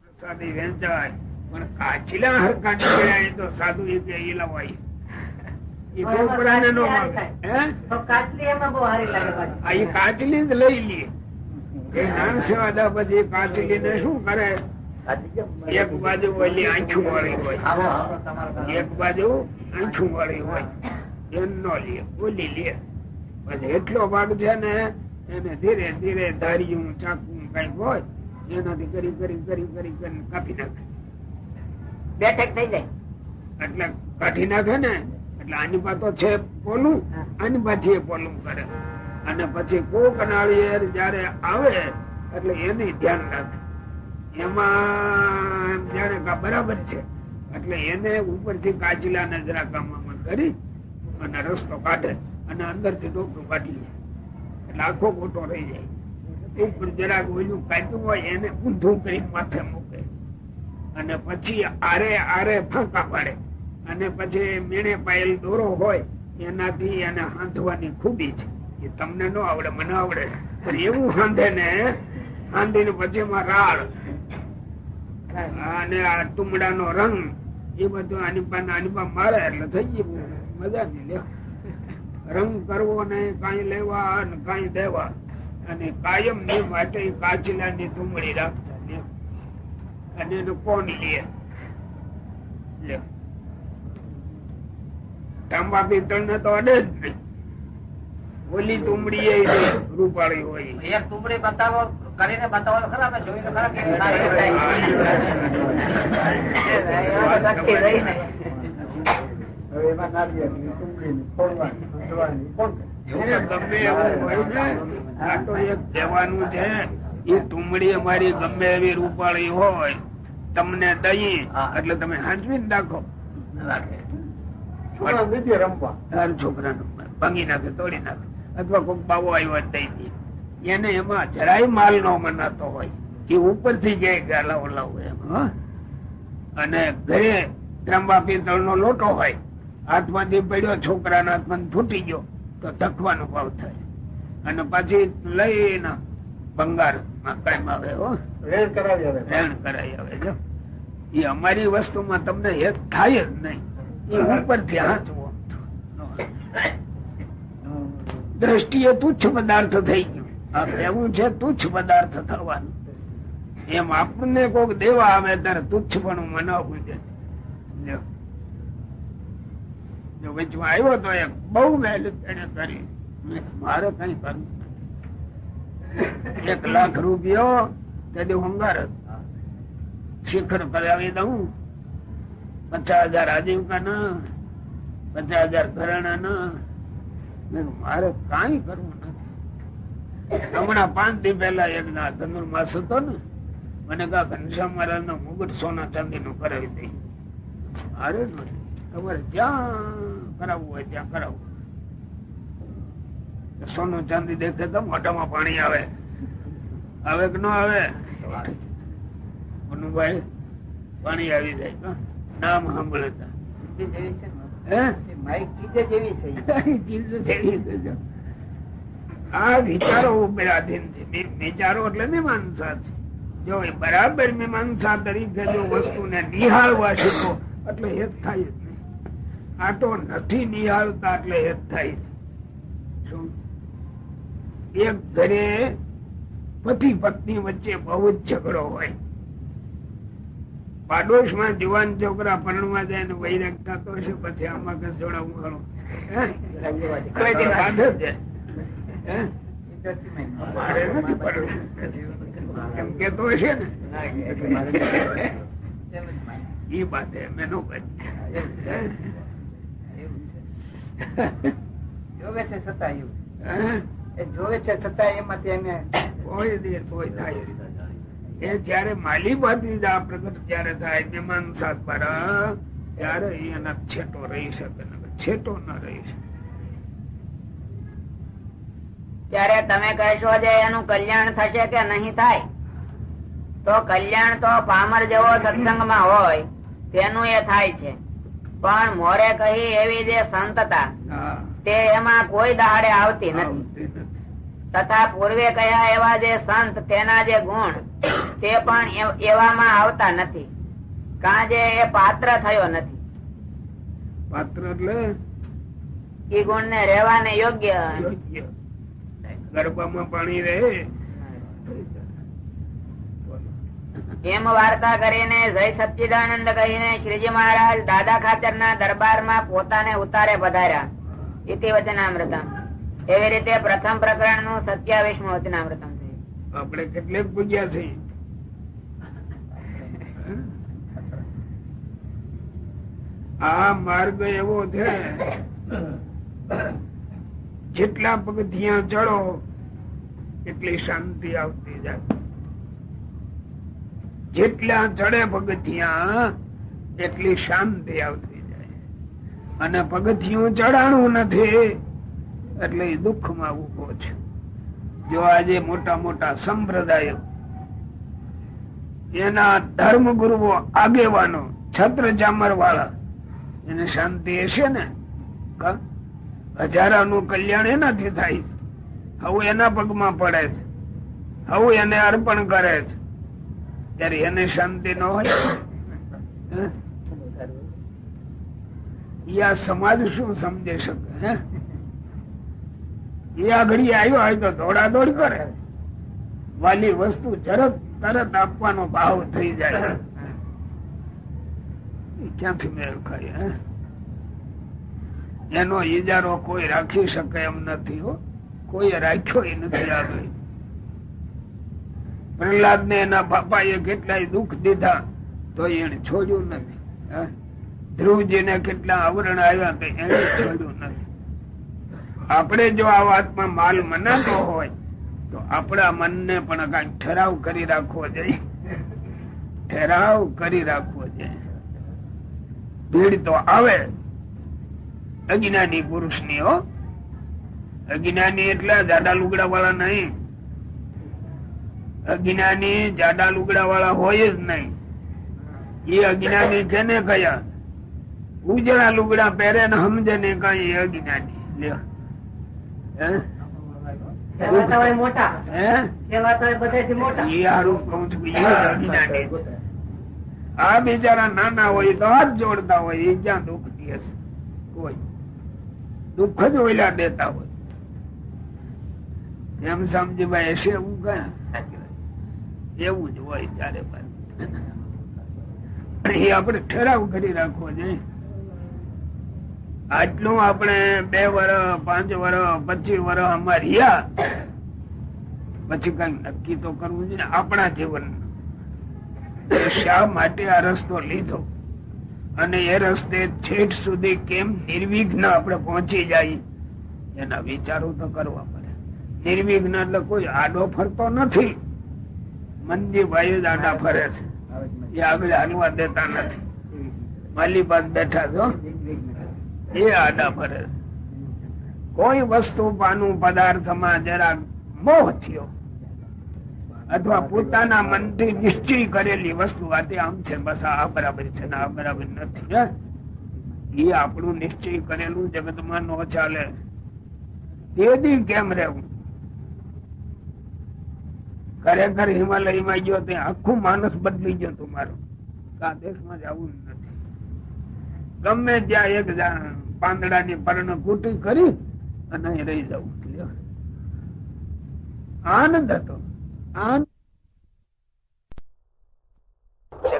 પ્રસાદી વેચાય. પણ કાચીલા હરકા નીકળ્યા તો સાધુ એ કે ઈ લવાય. એ ટોપરાને નો માગે. હે? આ એ કાચલી જ લઈ લે. એ નાન સેવાદા પછી કાચલી ને શું કરે, એક બાજુ ઓલી આંખું વાળી હોય, એક બાજુ આંખું વાળી હોય, એમ નો લે, ઓલી લે. પછી એટલો ભાગ છે ને એને ધીરે ધીરે ધાર્યું ચાકું કઈક હોય એનાથી કરી કરી કરી કરી કરી કાપી નાખે. બેઠક થઈ જાય એટલે કાઢી નાખે ને એટલે આની પાછો છે પોલું, આની પાછી પોલું કરે. અને પછી કોક નાળિયેર જયારે આવે એટલે એને ધ્યાન રાખે. એમાં જયારે બરાબર છે એટલે એને ઉપરથી કાચલા ને જરા કામમાં કરી અને રસ્તો કાઢે અને અંદર થી ડોકરું કાઢી લે એટલે આખો ખોટો રહી જાય. ઉપર જરાક ઓલું કાઢ્યું હોય એને ઊંધું કરી માથે મૂકે અને પછી આરે આરે ફાંકા પાડે અને પછી મીણે પાયેલ દોરો હોય એનાથી એને હાંધવાની ખૂબી છે. એ તમને ન આવડે, મને આવડે, પણ એવું હાંધે ને હાંધીને પછી એમાં રાળ અને આ તુમડાનો રંગ એ બધું આની પા મારે એટલે થઈ ગયું મજા નહીં લે. રંગ કરવો ને કઈ લેવા ને કઈ દેવા અને કાયમ ની માટે કાચલા ની તુમડી રાખતા અને એનું કોણ લે તાંબા પિત્તળ ને તો અડે જ નહીં. ઓલી તુમડી એ રૂપાળી હોય. એક તુમડી બતાવો કરીને બતાવો તો ખરા, જોઈ તો ખરા કે હવે એમાં નાળિયેરની, ડુંગળીની, ફોડવાની, ધોવાની, કોણ કરે? ગમે એવું હોય ને, આ તો એક કહેવાનું છે એ તુમડી અમારી ગમે એવી રૂપાળી હોય તમને દઈ એટલે તમે હાંચવી નાખો. છોકરા નીચે રમવા તાર છોકરાનું ભાંગી નાખે, તોડી નાખે, અથવા કોઈક બાવો આવ્યો દઈ દે. એને એમાં જરાય માલ નો મનાતો હોય એ ઉપરથી જાય કે લાવો લાવો એમ. અને ઘરે ત્રંબા પિત્તળ નો લોટો હોય, હાથમાંથી પડ્યો, છોકરાના હાથમાં ફૂટી ગયો તો ધકવાનો ભાવ થાય. અને પછી લઈને ભંગાર માં કાયમ આવે, રેડ કરાવી આવે. રેણ કરાઈ આવે. જો એ અમારી વસ્તુમાં તમને હેત થાય જ નહીં. એ ઉપરથી હાથવો દ્રષ્ટિએ તુચ્છ પદાર્થ થઈ ગયું. એવું છે તુચ્છ પદાર્થ થવાનું. એમ આપણને કોક દેવા આવે ત્યારે તુચ્છ પણ મનાવવું છે. જો વચમાં આવ્યો તો એક બહુ મહેનત એને કરી, મારે કઈ કરવું. 1 લાખ રૂપિયો તે હંગાર શિખર કરાવી દઉં, 50,000 આજીવિકા ના, 50,000 ઘરાણા ના. મારે કઈ કરવું નથી. હમણાં 5 દી પહેલા એક ધનુર્માસ હતો ને, મને કહા ઘનશ્યામ મહારાજ નો મુગટ સોના ચાંદી નું કરાવી દઈ. મારે નથી, તમારે જ્યાં કરાવવું હોય ત્યાં કરાવવું. સોનું ચાંદી દેખે તો મોઢામાં પાણી આવે, આવે કે ન આવે? ભાઈ પાણી આવી જાય નામ સાંભળતા. આ વિચારો ઉપર આધીન છે. વિચારો એટલે મીમાંસા છે. જો એ બરાબર મીમાંસા તરીકે જો વસ્તુને નિહાળવા શીખો એટલે હેત થાય જ નહીં. આ તો નથી નિહાળતા એટલે હેત થાય છે. શું એક ઘરે પતિ પત્ની વચ્ચે બહુ જ ઝઘડો હોય, પાડોશ માં જુવાન છોકરા પરણવા જાય ને વૈરાગ થતો હશે, પછી આમાં કઈ જોડાવું ખરું? મારે નથી પડવું એમ કેતો હશે ને. ઈ બાતે મેનો જોવે છે છતાં એવું જોવે છે છતાં એમાંથી એને કોઈ દે કોઈ થાય. એ જયારે માલિબાથી જ આ પ્રગટ જયારે થાય મીમાંસા દ્વારા, ત્યારે એના છેટો રહી શકે, છેટો ન રહી શકે. ત્યારે તમે કહેશો જે એનું કલ્યાણ થશે કે નહીં થાય, તો કલ્યાણ તો પામર જેવો સત્સંગમાં હોય તેનું એ થાય છે. પણ મોરે કહી એવી જે સંતતા તે એમાં કોઈ દહાડે આવતી નથી. તથા પૂર્વે કહ્યા એવા જે સંત તેના જે ગુણ તે પણ એવામાં આવતા નથી, કારણ જે એ પાત્ર થયો નથી. પાત્ર એટલે એ ગુણ ને રહેવાને યોગ્ય. ગરબામાં પાણી રહે એમ વાર્તા કરીને જય સચ્ચિદાનંદ કહીને શ્રીજી મહારાજ દાદા ખાચર ના દરબાર માં પોતાને ઉતારે પધાર્યા. ઇતિ વચનામૃતમ. એવી રીતે પ્રથમ પ્રકરણ નું 27મું વચનામૃતમ છે. આપણે કેટલીક પૂજ્યા છે. આ માર્ગ એવો છે, જેટલા પગથિયા ચડો એટલી શાંતિ આવતી જાય. જેટલા ચડે પગથિયા એટલી શાંતિ આવતી જાય. અને પગથિયું ચડાણું નથી એટલે દુઃખમાં ઉભો છે. જો આજે મોટા મોટા સંપ્રદાયો, એના ધર્મ ગુરુઓ, આગેવાનો, છત્ર ચામર વાળા, એને શાંતિ હશે ને? હજારાનું કલ્યાણ એનાથી થાય છે. હવે એના પગમાં પડે છે, હવે એને અર્પણ કરે છે, ત્યારે એને શાંતિ ન હોય? એ આ સમાજ શું સમજી શકે? હે, એ આ ઘડી આવ્યો હોય તો દોડાદોડ કરે, વાલી વસ્તુ તરત આપવાનો ભાવ થઈ જાય. ક્યાંથી મેળ ખાય? હે, એનો ઈજારો કોઈ રાખી શકે એમ નથી. કોઈ રાખ્યો નથી. આગળ પ્રહલાદ ને એના બાપાએ કેટલાય દુઃખ દીધા તો એને છોડ્યું નથી. ધ્રુવજી ને કેટલા આવરણ આવ્યા તો એને છોડ્યું નથી. આપણે જો આ વાતમાં માલ મનાતો હોય તો આપણા મનને પણ કઈ ઠરાવ કરી રાખવો જોઈએ. ઠરાવ કરી રાખવો જોઈએ. ભીડ તો આવે અજ્ઞાની પુરુષ ની. અજ્ઞાની એટલે જાડા લુગડા વાળા નહીં. અજ્ઞાની જાડા લુગડા વાળા હોય જ નહીં. એ અજ્ઞાની કેને કયા? ઉજળા લુગડા પહેરે ને સમજે ને કઈ અજ્ઞાની. લ્યો, આ બિચારા નાના હોય તો હાથ જોડતા હોય. એ ક્યાં દુઃખ દે છે? કોઈ દુઃખ જ ઓઈલા દેતા હોય. એમ સમજી ભાઈ હશે એવું કયા? એવું જ હોય. જયારે એ આપણે ઠરાવ કરી રાખવો જોઈએ. આટલું આપણે 2 વર્ષ 5 વર્ષ 25 વર્ષ અમારે રહ્યા પછી કઈ નક્કી તો કરવું જોઈએ આપણા જીવન. શા માટે આ રસ્તો લીધો અને એ રસ્તે છેટ સુધી કેમ નિર્વિઘ્ન આપણે પહોંચી જાય એના વિચારો તો કરવા પડે. નિર્વિઘ્ન એટલે કોઈ આડો ફરતો નથી. મંદીભાઈ જ આડા ફરે છે. એ આગળ હાલવા દેતા નથી. માલીબાગ બેઠા છો એ આડા ફરે. કોઈ વસ્તુ પાનું પદાર્થમાં જરા મોહ થયો અથવા પોતાના મનથી નિશ્ચય કરેલી વસ્તુ આમ છે બસ આ બરાબર છે ને આ બરાબર નથી, એ આપણું નિશ્ચય કરેલું જગતમાં ન ચાલે. તેથી કેમ રહેવું? ખરેખર હિમાલયમાં ગયો ત્યાં આખું માનસ બદલી ગયો તમારું. આ દેશમાં જવું નથી. ગમે ત્યાં એક પાંદડાની પર્ણ કુટી કરી અને રહી જવું. આનંદ હતો.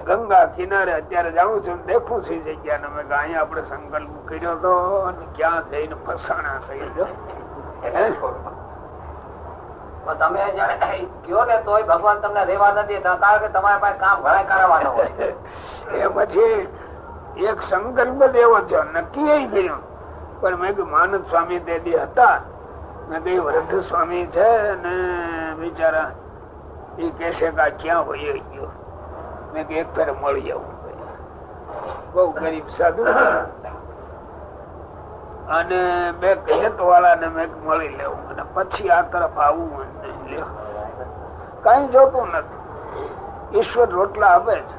ગંગા કિનારે અત્યારે જાઉં છું, દેખું છું જગ્યા. મેં અહીંયા આપણે સંકલ્પ કર્યો હતો અને ક્યાં જઈને ફસાણા થઈ ગયો. તમે જયારે કયો ને તોય ભગવાન તમને રેવા નથી કારણ કે તમારા પાસે કામ ઘણા કરવાના હોય. એ પછી એક સંકલ્પ જ એવો થયો, નક્કી ગયો. પણ મેં માનદ સ્વામી તે દી હતા. મેં કઈ વૃદ્ધ સ્વામી છે ને બિચારા એ કેશે કે ક્યાં હોય ગયો. મેં કે એક ફેર મળી આવું. બહુ ગરીબ સાધુ અને 2 ખેત વાળા ને મેં મળી લેવું અને પછી આ તરફ આવું. કઈ જોતું નથી. ઈશ્વર રોટલા આપે છે.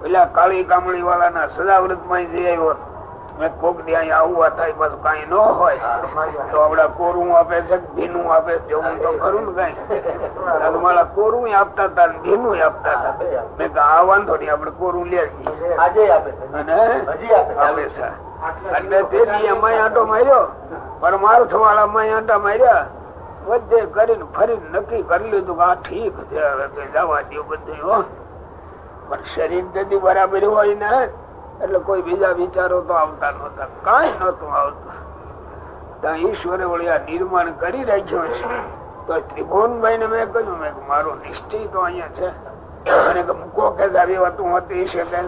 પેલા કાળી કામળી વાળા ના સદાવ્રત માં જઈ આવ્યો. મેં કોક દી અહીંયા આવવા થાય પાછું કઈ ન હોય તો આપડા કોરું આપે છે, ભીનું આપે છે. જવું તો ખરું ને કઈ મારા કોરું આપતા હતા ભીનું આપતા હતા. મેં કહ્યું આ વાંધો નહીં, આપડે કોરું લે આજે આપે છે. એટલે તેથી અમાય આંટો માર્યો. પરમાર્થ વાળા અમાય આંટા માર્યા. બધે કરીને ફરી નક્કી કરી લીધું કે આ ઠીક છે, હવે જવા દો બધું. પણ શરીર તેથી બરાબર હોય ને એટલે કોઈ બીજા વિચારો તો આવતા નહોતા. કઈ નતું આવતું. ત્યાં ઈશ્વરે વળી આ નિર્માણ કરી રાખ્યો છે. તો ત્રિભુવનભાઈ ને મેં કહ્યું, મેં મારો નિશ્ચય તો અહીંયા છે. મને મૂકો કે આવી વાતું હોતી શકે છે.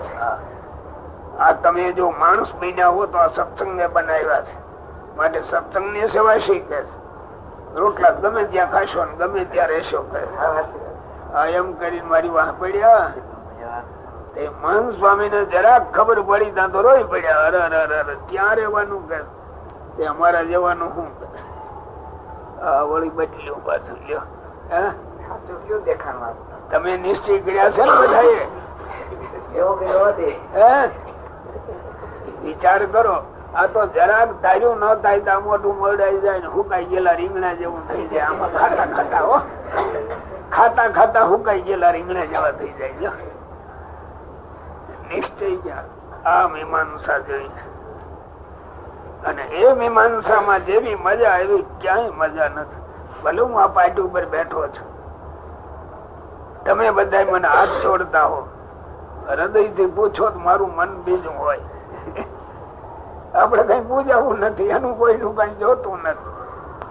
આ તમે જો માણસ બન્યા હો તો આ સત્સંગ ને બનાવ્યા છે. માટે સત્સંગ ની સેવા શીખે છે. રોટલા ગમે ત્યાં ખાશો ને ગમે ત્યાં રહેશો કે એમ કરીને મારી વાહ પડ્યા. મહંત સ્વામી ને જરાક ખબર પડી ત્યાં તો રોઈ પડ્યા. અરે ત્યાં રહેવાનું કે અમારા જવાનું શું વળી બદલ્યું પાછું. લ્યો તમે નિશ્ચય કર્યા છે ને બધા વિચાર કરો. આ તો જરાક ધાર્યું ન થાય તો મોટું મળાઈ જાય ને હુકાઈ ગયેલા રીંગણા જેવું થઈ જાય. આમાં ખાતા ખાતા હુકાઈ ગયેલા રીંગણા જેવા થઈ જાય. નિશ્ચય ક્યાં આ મીમાંસા જોઈ અને એ મીમાંસામાં જેવી મજા એવી ક્યાંય મજા નથી. ભલે હું આ પાટી ઉપર બેઠો છું, તમે બધા મને હાથ જોડતા હો, હૃદય થી પૂછો તો મારું મન બીજું હોય. આપણે કઈ પૂજાવું નથી, એનું કોઈનું કઈ જોતું નથી.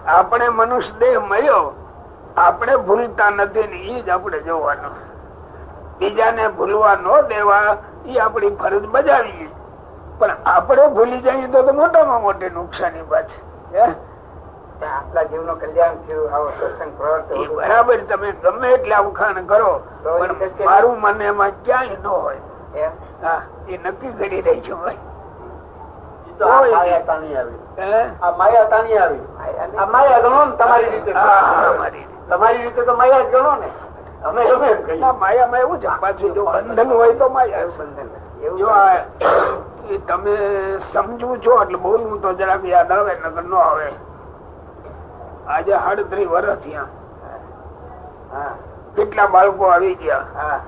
આપણે મનુષ્ય દેહ મળ્યો, આપણે ભૂલતા નથી ને એ જ આપણે જોવાનું. બીજાને ભૂલવા ન દેવા એ આપણી ફરજ બજાવીએ, પણ આપણે ભૂલી જઈએ તો મોટામાં મોટી નુકસાની પાછી. આપણા જીવનો કલ્યાણ થયું, આવો સત્સંગ પ્રવર્તે બરાબર. તમે ગમે એટલે અવખાણ કરો, પણ મારું મન એમાં ક્યાંય ન હોય. હા, એ નક્કી કરી રહી છું ભાઈ. તમારી રીતે તો માયા જ ગણો ને. અમે માયામાં એવું છે પાછું, જો બંધન હોય તો માયા બંધન. જો તમે સમજવું છો એટલે બોલવું તો જરાક યાદ આવે, નગર ન આવે. આજે 38 વર્ષ થયા, કેટલા બાળકો આવી ગયા.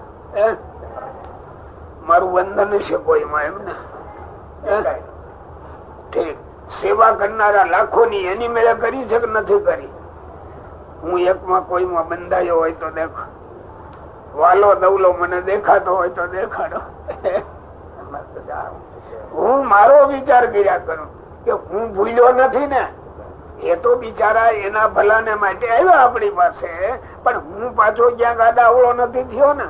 મારું બંધન છે કોઈમાં એમ ને. ઠીક, સેવા કરનારા લાખો ની એની મેળે કરી છે કે નથી કરી? હું એકમાં કોઈમાં બંધાયો હોય તો દેખો, વાલો દવલો મને દેખાતો હોય તો દેખાડો. હું મારો વિચાર કર્યા કરું કે હું ભૂલ્યો નથી ને. એ તો બિચારા એના ભલાને માટે આવ્યા આપણી પાસે, પણ હું પાછો ક્યાં ગાડાવળો નથી થયો ને.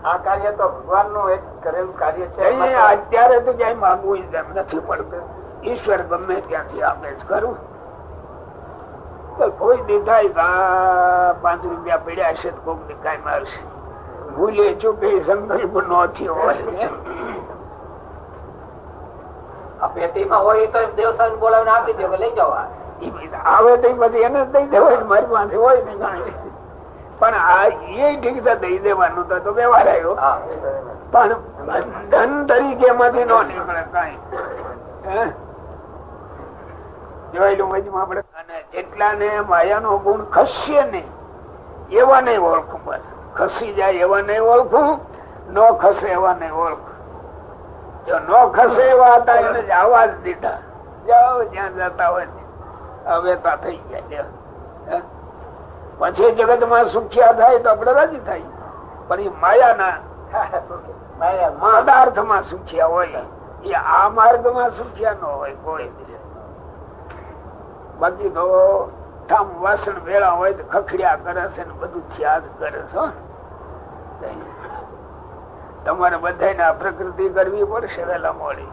આ કાર્ય તો ભગવાન નું એક કરેલું કાર્ય છે. અત્યારે તો ક્યાંય માગવું નથી પડતું. ઈશ્વર ગમે ત્યાંથી આપે જ ખરું. કોઈ દી થાય 5 રૂપિયા પડ્યા છે તો કોઈક ની કાંઈ મારશે. ભૂલે ચૂકે સંકલ્પ નો થયો હોય. પેટીમાં હોય તો દેવસ્થાન બોલાવીને આપી દે, લઈ જાઓ. આવે તો પછી એને દઈ દેવાય, મારી પાસે હોય ને કાંઈ. પણ આ એ ઠીક છે, દઈ દેવાનું તો વ્યવહાર આવ્યો, પણ ધન તરીકે માંથી ન નીકળે કાંઈ. જોયેલું વચમાં આપણે. અને જેટલા ને માયા નો ગુણ ખસશે નહીં એવા નહીં ઓળખું. બસ ખસી જાય એવા નહીં ઓળખું, ન ખસે એવા નહીં ઓળખું. જો ન ખસે એવા હતા એને જ આવાજ દીધા, જાઓ જ્યાં જતા હોય હવે તા થઈ ગયા. પછી જગત માં સુખ્યા થાય તો આપડે રાજી થાય, પણ એ માયાના પદાર્થ માં સુખ્યા હોય, એ આ માર્ગ માં સુખ્યા ન હોય કોઈ. બાકી તો ઠામ વાસણ વેળા હોય તો ખખડ્યા કરે છે ને બધું થયા જ કરે છે. તમારે બધાને પ્રકૃતિ કરવી પડશે વેલા મોડી.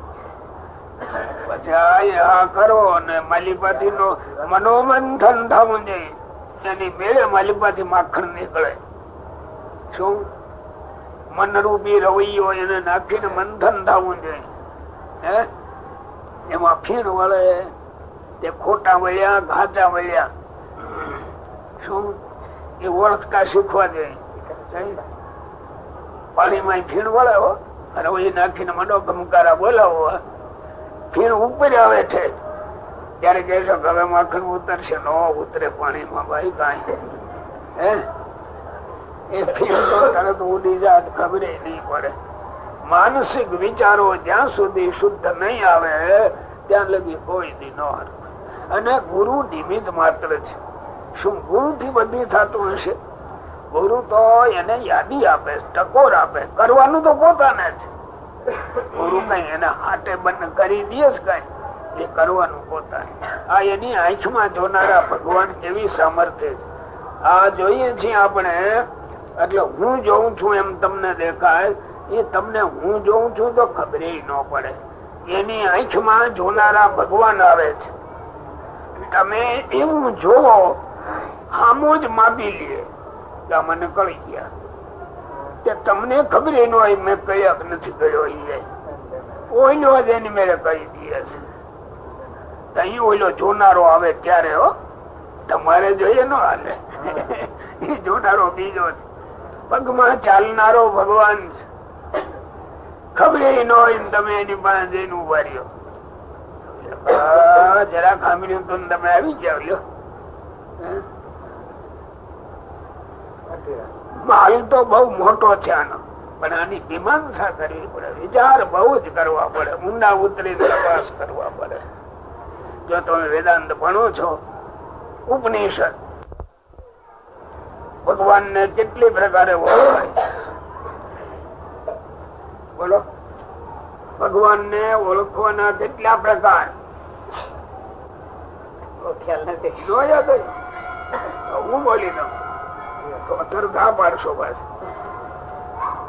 પછી આ કરો અને માલિપાથી નો મનોમંથન થવું જોઈએ. એની મેળે માલિપાથી માખણ નીકળે. શું મનરૂપી રવૈયો એને નાખીને મંથન થવું જોઈએ. એમાં ફીણ વળે, તે ખોટા વળ્યા ઘાચા વળ્યા, શું એ ઓળખતા શીખવા જોઈએ. પાણીમાં ફીણ વળે હો, રવૈયો નાખીને મંડો ગમકારા બોલાવો, ફીણ ઉપર આવે છે ત્યારે કહેશો કે હવે માખણ ઉતરશે. ન ઉતરે પાણીમાં ભાઈ કાંઈ. એ ફીણ તો તરત ઉડી જાત, ખબર નહીં પડે. માનસિક વિચારો જ્યાં સુધી શુદ્ધ નહીં આવે ત્યાં લગી કોઈ દી ન હરવે. અને ગુરુ નિમિત્ત માત્ર છે. શું ગુરુ થી બધું થતું હશે? ગુરુ તો એને યાદી આપે, ટકોર આપે, કરવાનું તો પોતાને છે. ગુરુ કઈ એને હાટે બંધ કરી દે કઈ, એ કરવાનું પોતાને. આ એની આંખમાં જોનારા ભગવાન કેવી સામર્થ્ય છે. આ જોઈએ છીએ આપણે, એટલે હું જોઉં છું એમ તમને દેખાય, એ તમને હું જોઉં છું તો ખબર ન પડે. એની આંખમાં જોનારા ભગવાન આવે છે. તમે એવું જોવો, આમ જ માપી લે કે મને કળી ગયા, કે તમને ખબર ન હોય મેં કયા નથી કર્યો. ઓઈલો જ એની મેળે કહી દે છે. અહીં ઓઈલો જોનારો આવે ત્યારે હો, તમારે જોઈએ ન હાલે. એ જોનારો બીજો છે. પગમાં ચાલનારો ભગવાન છે. ખબર ન હોય તમે એની પાસે જઈને ઉભા રહ્યો, જરા ખામી તો તમે આવી જાવ. લ્યો, માલ તો બહુ મોટો છે આનો. પણ આની મીમાંસા કરવી પડે, વિચાર બહુ જ કરવા પડે, ઊંડા ઉતરી તપાસ કરવા પડે. જો તમે વેદાંત ભણો છો, ઉપનિષદ, ભગવાન ને કેટલી પ્રકારે ઓળખાય બોલો? ભગવાન ને ઓળખવાના કેટલા પ્રકાર હું બોલી દઉં તો તરત હા પાડશો, પાછું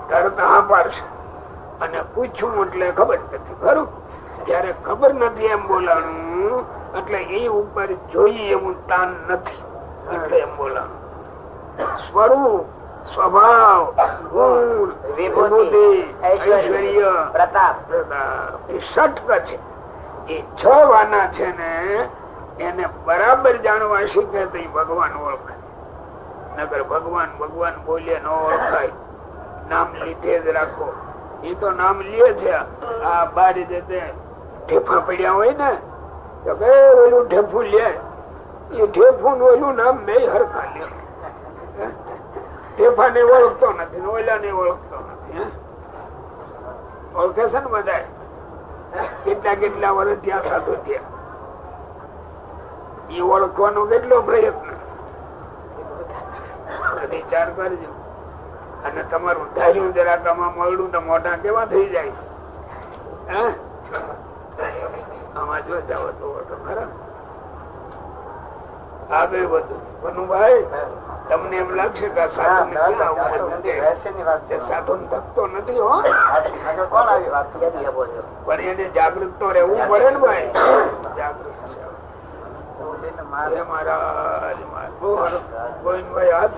તરત હા પાડશે. અને પૂછવું એટલે ખબર નથી, ખરું? જયારે ખબર નથી એમ બોલાણું એટલે એ ઉપર જોઈએ એવું તાન નથી એટલે એમ બોલાણું. સ્વરૂપ, સ્વભાવ, ગુણ, વિભૂતિ, ઐશ્વર્ય, પ્રતાપ, એ ષટક છે. એ 6 વાના છે ને એને બરાબર જાણવા શીખે તો ભગવાન ઓળખાય. નગર ભગવાન ભગવાન બોલે ન ઓળખાય. નામ લીધે જ રાખો. એ તો નામ લે છે. આ બારી જતે ઠેફા પડ્યા હોય ને તો કે ઓલું ઠેફું લે, એ ઠેફું ઓલું નામ બે હરખા લે. ઠેફા ને ઓળખતો નથી, ઓલા ને ઓળખતો નથી. ઓળખે છે ને બધા? કેટલા કેટલા વર્ષ ત્યાં સાધુ ત્યાં એ ઓળખવાનો કેટલો પ્રયત્ન, વિચાર કરજો. અને તમારું ધાર્યું જરાક આમાં મળ્યું તો મોઢા કેવા થઈ જાય. આમાં જો જાવ તો ખરા આગળ બધું ભનુભાઈ તમને એમ લાગશે કે સાધુ થકતો નથી હો, પણ એને જાગૃત તો રહેવું પડે ને ભાઈ. જાગૃત મહારાજ ગોવિંદભાઈ હાથ